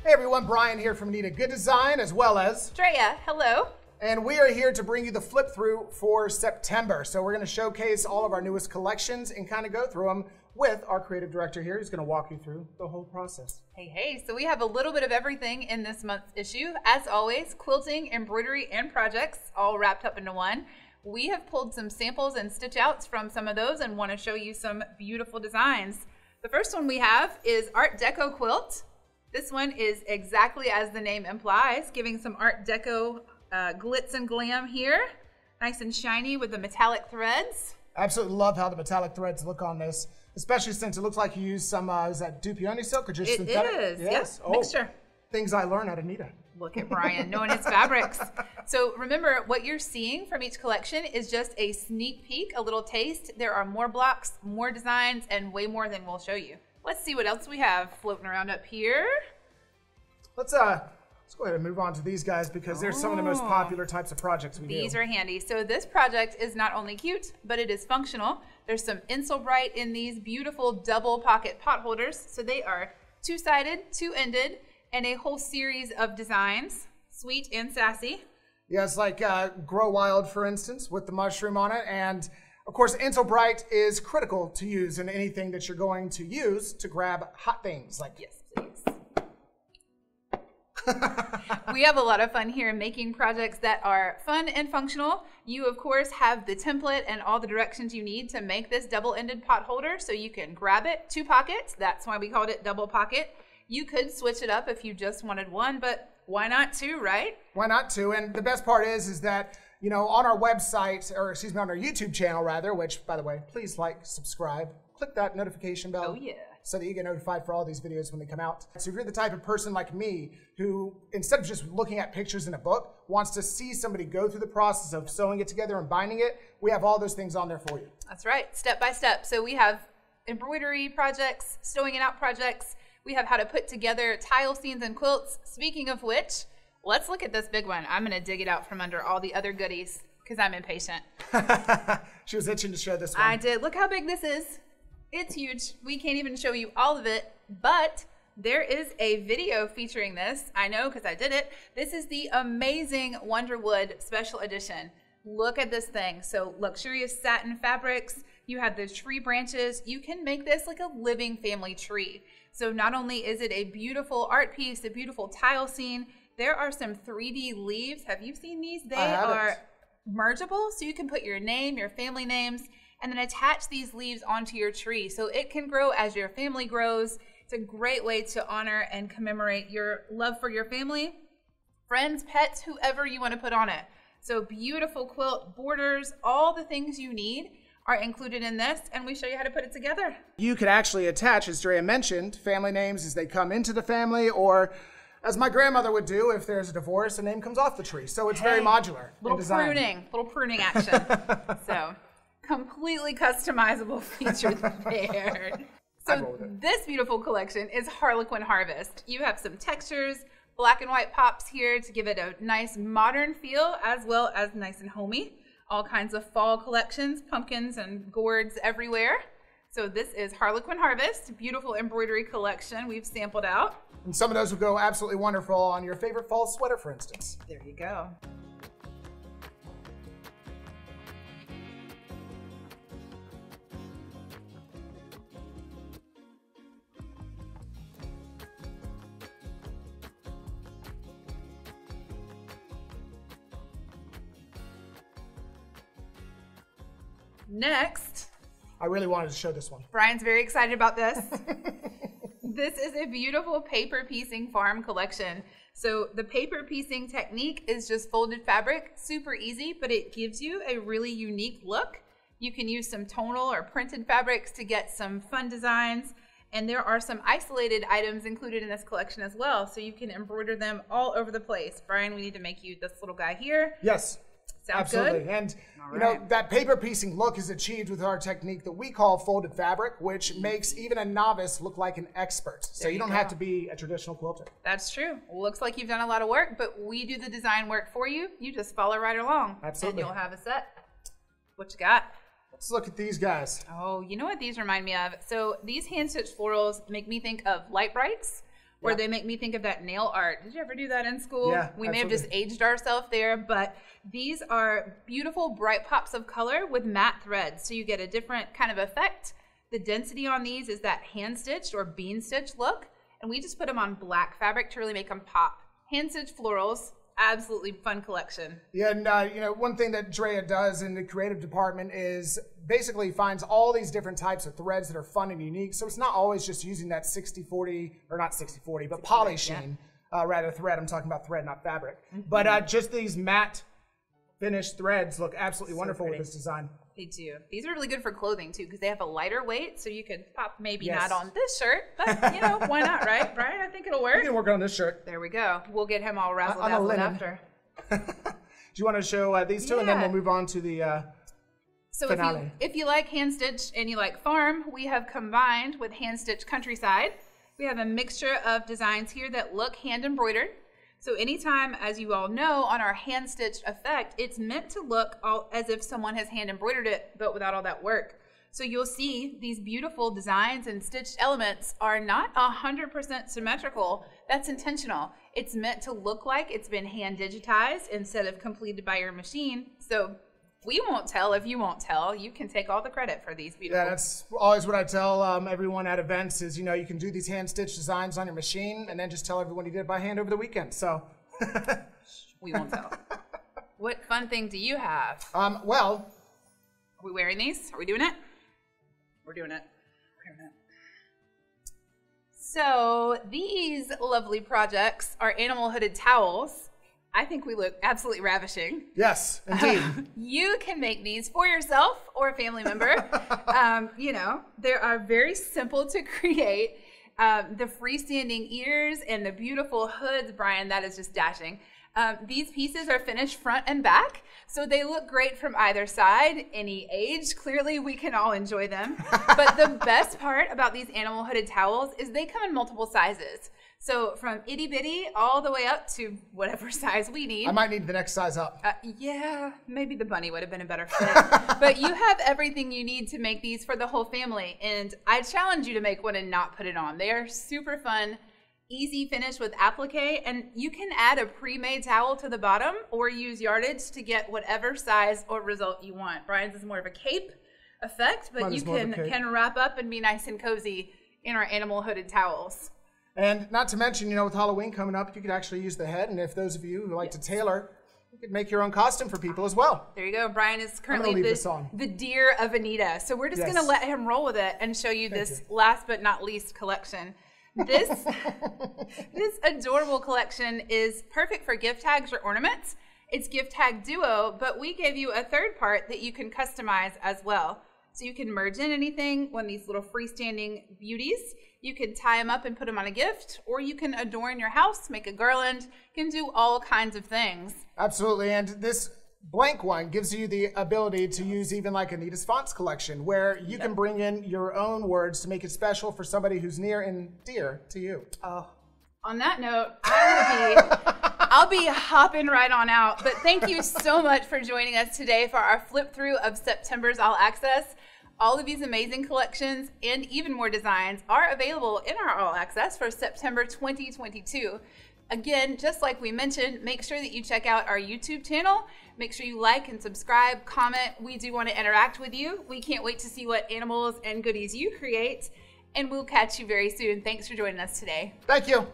Hey everyone, Bryan here from Anita Goodesign, as well as Drea, hello. And we are here to bring you the flip through for September. So we're going to showcase all of our newest collections and kind of go through them with our creative director here, who's going to walk you through the whole process. Hey, so we have a little bit of everything in this month's issue. As always, quilting, embroidery, and projects all wrapped up into one. We have pulled some samples and stitch outs from some of those and want to show you some beautiful designs. The first one we have is Art Deco quilt. This one is exactly as the name implies, giving some Art Deco glitz and glam here. Nice and shiny with the metallic threads. I absolutely love how the metallic threads look on this, especially since it looks like you use some, is that Dupioni silk or just synthetic? It is, yes. Yeah, mixture. Things I learn at Anita. Look at Bryan, knowing his fabrics. So remember, what you're seeing from each collection is just a sneak peek, a little taste. There are more blocks, more designs, and way more than we'll show you. Let's see what else we have floating around up here. Let's go ahead and move on to these guys because they're some of the most popular types of projects we do. These are handy. So this project is not only cute, but it is functional. There's some Insulbright in these beautiful double pocket pot holders. So they are two-sided, two-ended, and a whole series of designs, sweet and sassy. Yes, like Grow Wild, for instance, with the mushroom on it. And of course, Insulbright is critical to use in anything that you're going to use to grab hot things. Like yes, please. We have a lot of fun here making projects that are fun and functional. You, of course, have the template and all the directions you need to make this double-ended pot holder so you can grab it, two pockets. That's why we called it double pocket. You could switch it up if you just wanted one, but why not two, right? Why not two? And the best part is that, you know, on our website, or excuse me, on our YouTube channel rather, which, by the way, please like, subscribe, click that notification bell. Oh, yeah. So that you get notified for all these videos when they come out. So if you're the type of person like me who, instead of just looking at pictures in a book, wants to see somebody go through the process of sewing it together and binding it, we have all those things on there for you. That's right, step by step. So we have embroidery projects, sewing it out projects. We have how to put together tile scenes and quilts. Speaking of which, let's look at this big one. I'm gonna dig it out from under all the other goodies because I'm impatient. She was itching to show this one. I did. Look how big this is. It's huge. We can't even show you all of it, but there is a video featuring this. I know because I did it. This is the amazing Wonderwood special edition. Look at this thing. So luxurious satin fabrics. You have the tree branches. You can make this like a living family tree. So not only is it a beautiful art piece, a beautiful tile scene, there are some 3D leaves. Have you seen these? They are mergeable, so you can put your name, your family names, and then attach these leaves onto your tree. So it can grow as your family grows. It's a great way to honor and commemorate your love for your family, friends, pets, whoever you want to put on it. So beautiful quilt, borders, all the things you need are included in this, and we show you how to put it together. You could actually attach, as Drea mentioned, family names as they come into the family, or as my grandmother would do, if there's a divorce, a name comes off the tree. So it's very modular. Little pruning action. So completely customizable feature there. So this beautiful collection is Harlequin Harvest. You have some textures, black and white pops here to give it a nice modern feel as well as nice and homey. All kinds of fall collections, pumpkins and gourds everywhere. So this is Harlequin Harvest, beautiful embroidery collection we've sampled out. And some of those will go absolutely wonderful on your favorite fall sweater, for instance. There you go. Next, I really wanted to show this one. Bryan's very excited about this. This is a beautiful paper piecing farm collection. So the paper piecing technique is just folded fabric, super easy, but it gives you a really unique look. You can use some tonal or printed fabrics to get some fun designs. And there are some isolated items included in this collection as well. So you can embroider them all over the place. Bryan, we need to make you this little guy here. Yes. Sounds absolutely. Good? And you know, that paper piecing look is achieved with our technique that we call folded fabric, which makes even a novice look like an expert. So you don't have to be a traditional quilter. That's true. Looks like you've done a lot of work, but we do the design work for you. You just follow right along. Absolutely. And you'll have a set. What you got? Let's look at these guys. Oh, you know what these remind me of? So these hand-stitched florals make me think of light brights Or they make me think of that nail art. Did you ever do that in school? Yeah, we may have just aged ourselves there, but these are beautiful bright pops of color with matte threads. So you get a different kind of effect. The density on these is that hand stitched or bean stitched look. And we just put them on black fabric to really make them pop. Handstitched Florals, absolutely fun collection. Yeah, and you know, one thing that Drea does in the creative department is basically finds all these different types of threads that are fun and unique. So it's not always just using that 60-40, or not 60-40, but poly sheen, rather thread. I'm talking about thread, not fabric. But just these matte finished threads look absolutely wonderful with this design. They do. These are really good for clothing too because they have a lighter weight, so you could pop maybe not on this shirt, but you know, why not, right? Bryan, I think it'll work. You can work on this shirt. There we go. We'll get him all razzle-dazzled after. Do you want to show these two, and then we'll move on to the finale? If you like hand stitch and you like farm, we have combined with Handstitched Countryside. We have a mixture of designs here that look hand embroidered. So anytime, as you all know, on our hand stitched effect, it's meant to look as if someone has hand embroidered it, but without all that work. So you'll see these beautiful designs and stitched elements are not 100% symmetrical. That's intentional. It's meant to look like it's been hand digitized instead of completed by your machine. So we won't tell if you won't tell. You can take all the credit for these beautiful. Yeah, that's always what I tell everyone at events is, you know, you can do these hand-stitched designs on your machine and then just tell everyone you did it by hand over the weekend, so. We won't tell. What fun thing do you have? Well. Are we wearing these? Are we doing it? We're doing it. We're doing it. So these lovely projects are animal hooded towels. I think we look absolutely ravishing. Yes, indeed. You can make these for yourself or a family member. You know, they are very simple to create. The freestanding ears and the beautiful hoods, Bryan, that is just dashing. These pieces are finished front and back, so they look great from either side, any age. Clearly, we can all enjoy them. But the best part about these animal hooded towels is they come in multiple sizes. So from itty bitty all the way up to whatever size we need. I might need the next size up. Yeah, maybe the bunny would have been a better fit. But you have everything you need to make these for the whole family. And I challenge you to make one and not put it on. They are super fun, easy finish with applique. And you can add a pre-made towel to the bottom or use yardage to get whatever size or result you want. Bryan's is more of a cape effect, but you can wrap up and be nice and cozy in our animal hooded towels. And not to mention, you know, with Halloween coming up, you could actually use the head. And if those of you who like to tailor, you could make your own costume for people as well. There you go. Bryan is currently the deer of Anita. So we're just going to let him roll with it and show you this last but not least collection. This adorable collection is perfect for gift tags or ornaments. It's gift tag duo, but we gave you a third part that you can customize as well. So you can merge in anything, one of these little freestanding beauties. You can tie them up and put them on a gift, or you can adorn your house, make a garland. You can do all kinds of things. Absolutely, and this blank one gives you the ability to use even like Anita's Fonts collection, where you can bring in your own words to make it special for somebody who's near and dear to you. Oh, on that note, I'll be hopping right on out. But thank you so much for joining us today for our flip through of September's All Access. All of these amazing collections and even more designs are available in our All Access for September 2022. Again, just like we mentioned, make sure that you check out our YouTube channel. Make sure you like and subscribe, comment. We do want to interact with you. We can't wait to see what animals and goodies you create. And we'll catch you very soon. Thanks for joining us today. Thank you.